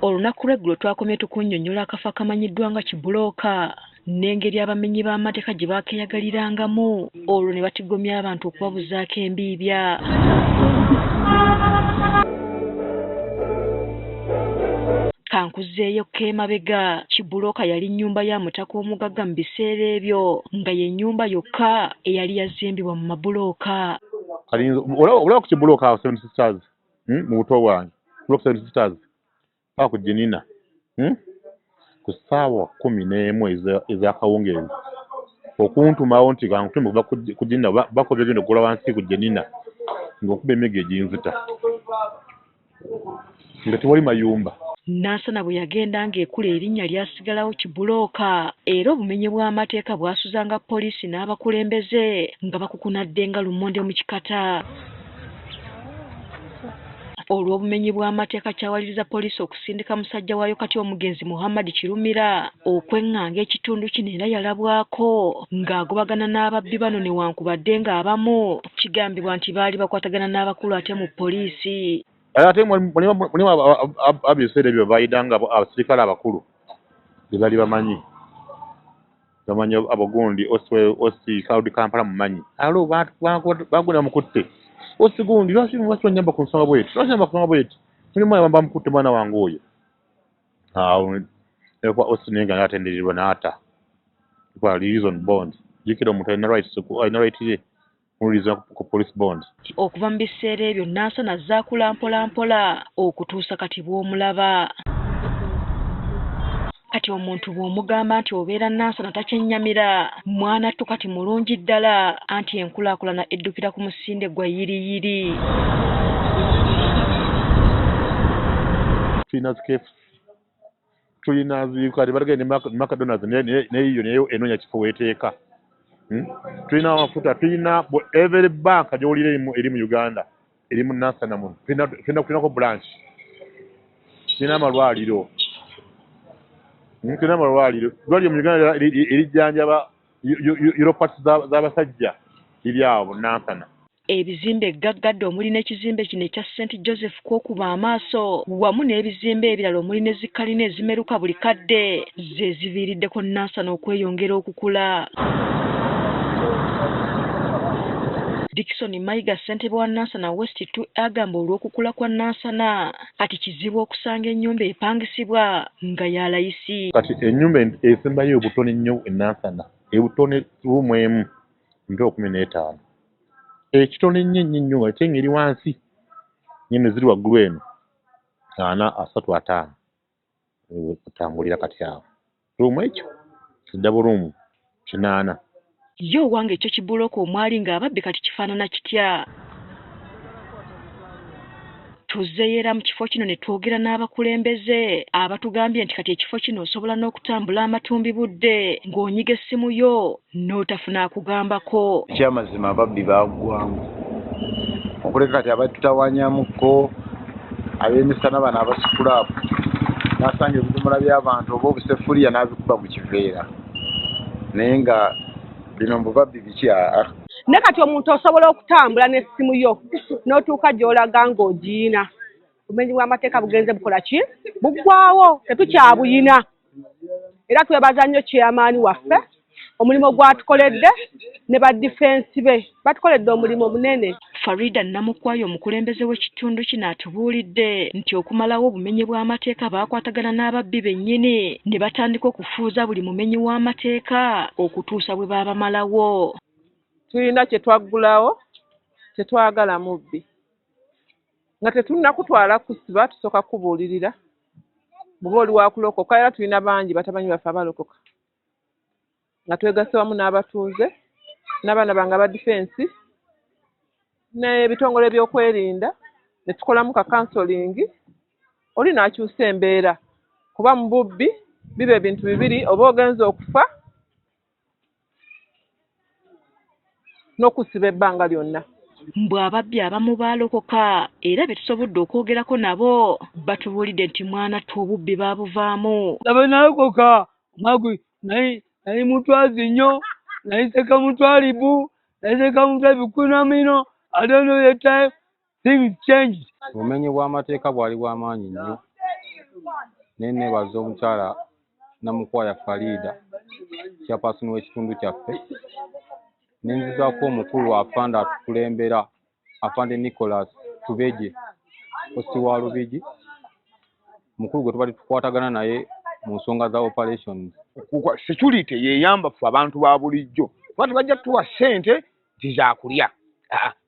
Olunaku lw'eggulo twakomye tukunnyonnyola akafo akamanyiddwa nga Kibulooka n'engeri abamenyi b'amateeka gye baakeeyagalirangamu olwo ne batigomya abantu okubabuzaako embiibya. Kankuzeeyo k'emabega Kibulooka yali nnyumba ya mutaka omugagga mu biseera ebyo nga ye nnyumba yokka eyali yazimbibwa mu mabulooka. Olaba ku Kibulooka awo 7 Sisters mu buto bwange Block 7 Sisters ku Jenina ku ssaawa 11 ez'akawungeezi okuntumawo nti kankutume ku Jenina bakoze genda okugula wansi ku Jenina ng'okuba emyego eginzita nga tewali mayumba. Nansana bwe yagenda ng'ekula erinnya lyasigalawo Kibulooka era obumenyi bw'amateeka bwasuzanga poliisi n'abakulembeze nga bakukunadde nga lumonde mu kikata. Olw'obumenyi bw'amateeka kyawaliriza poliisi okusindika musajja waayo kati omugenzi Muhammad Kirumira okwenganga ekitundu kino era yalabwako ng'agobagana n'ababbi bano newankubadde ng'abamu kigambibwa nti baali bakwatagana n'abakulu ate mu poliisi. Ate mulimu abiseera ebyo baayidanga abasirikale abakulu be bali bamanyi abagundi osi Cloud Kampala mumanyi alo bagunda mukutte osi gundi lwaki onyamba ku nsonga bweti mulimu bamukutte mwana wange oyo awo osi naye nga natendereerwa n'ata kwa reason bond jikira omuntu alina right ye ku police bond. Okuva mu biseera ebyo Nansana zaakula mpolampola okutuusa kati bw'omulaba. Kati omuntu bw'omugamba nti obeera Nansana takyennyamira mwanattu kati mulungi ddala anti enkulaakulana eddukira ku musinde gwa yiriyiri. Tulina kati batagende McDonald's neyo nayo enoonya kifo weeteeka. Tulina amafuta, tulina every bank gy'owulira eri mu Uganda eri mu Nansana muno tulinako branch, tulina amalwaliro eddwaliro mu Uganda erijjanjaba uropati z'abasajja liri awo mu Nansana. Ebizimbe gaggadde omuli n'ekizimbe kino ekya St. Joseph kw'okuba amaaso wamu n'ebizimbe ebirala omuli ne zikkalina ezimeruka buli kadde ze ziviiriddeko Nansana okweyongera okukula. Dickson Mayiga ssentebe wa Nansana West 2 agamba olw'okukula kwa Nansana kati kizibu okusanga ennyumba epangisibwa nga ya layisi. Kati ennyumba esembayo obutone nnyo e Nansana ebutone ruumu emu $15,000 ekitone ennyo ate ng'eri wansi nyine ziri waggulu eno 435 kutambulira kati awo ruumu ekyo double room 8. Yo wange ekyo Kibulooka omwali ng'ababbi kati kifaanana kitya? Tuzzeeyo era mu kifo kino ne twogera n'abakulembeze abatugambye nti kati ekifo kino osobola n'okutambula amatumbi budde ng'onyiga essimu yo n'otafuna akugambako. Ekyamazima ababbi baggwamu okuleka kati abatutawanyamuko ab'emisana bano abasikulapu n'asanga ebidomola by'abantu oba obusefuliya n'abikuba mu kiveera naye nga bino mbubabbi bikyaa. Ne kati omuntu osobola okutambula n'essimu yo n'otuuka gy'olaga ng'ogiina. Obumenyi bw'amateeka bugenze bukola ki? Buggwaawo, tetukyabuyina. Era twebaza nnyo chairman waffe omulimu gw'atukoledde ne ba defense be batukoledde omulimu munene. Farida Namukwayo omukulembeze w'ekitundu kino atubuulidde nti okumalawo obumenyi bw'amateeka baakwatagana n'ababbi bennyini ne batandika okufuuza buli mumenyi w'amateeka okutuusa bwe baabamalawo. Tulina kye twaggulawo tetwagala mubbi nga tetulina kutwala kusiba tusooka kubuulirira bw'oba oli wakulokoka era tulina bangi batabanyi baffe abalokoka nga twegase wamu n'abatuuze n'abaana bange aba defense n'ebitongole by'okwerinda ne tukolamu ka counseling oli n'akyusa embeera kuba mu bubbi biba ebintu bibiri oba ogenza okufa n'okusiba ebbanga lyonna. Mbw ababbi abamu baalokoka era be tusobodde okwogerako nabo batubuulidde nti mwanattu obubbi baabuvaamu. Laba naalokoka magwe nali mutwazi nnyo nayiseka mutwalibu nayiseka mutwalibu kunamino I don't know the time things changed. Obumenyi bw'amateeka bwali bw'amaanyi nnyo nenebaza omukyala Namukwaya Farida chairperson w'ekitundu kyaffe nenzizaako omukulu afande atukulembera afande Nicholas Tubeje posti wa Lubigi mukulu gwe tubali tukwatagana naye mu nsonga za operations. Security yeyamba ffe abantu ba bulijjo twati bajja tuwa ssente zizakulya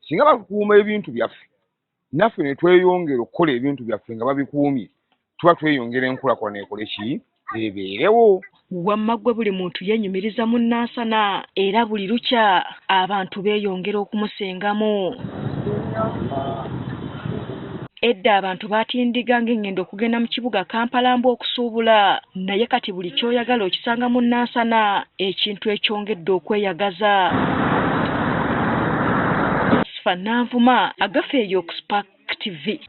singa bakuuma ebintu byaffe naffe ne tweyongera okukola ebintu byaffe nga babikuumye tuba tweyongera enkulaakulana ekole ki ebeerewo. Wamma gwe buli muntu yenyumiriza mu Nansana era buli lukya abantu beeyongera okumusengamu. Edda abantu batindiga ng'engendo okugenda mu kibuga Kampala mbu okusuubula naye kati buli ky'oyagala okisanga mu Nansana ekintu ekyongedde okweyagaza. Sifa Nanvuma, Agafeeyo ku Spark TV.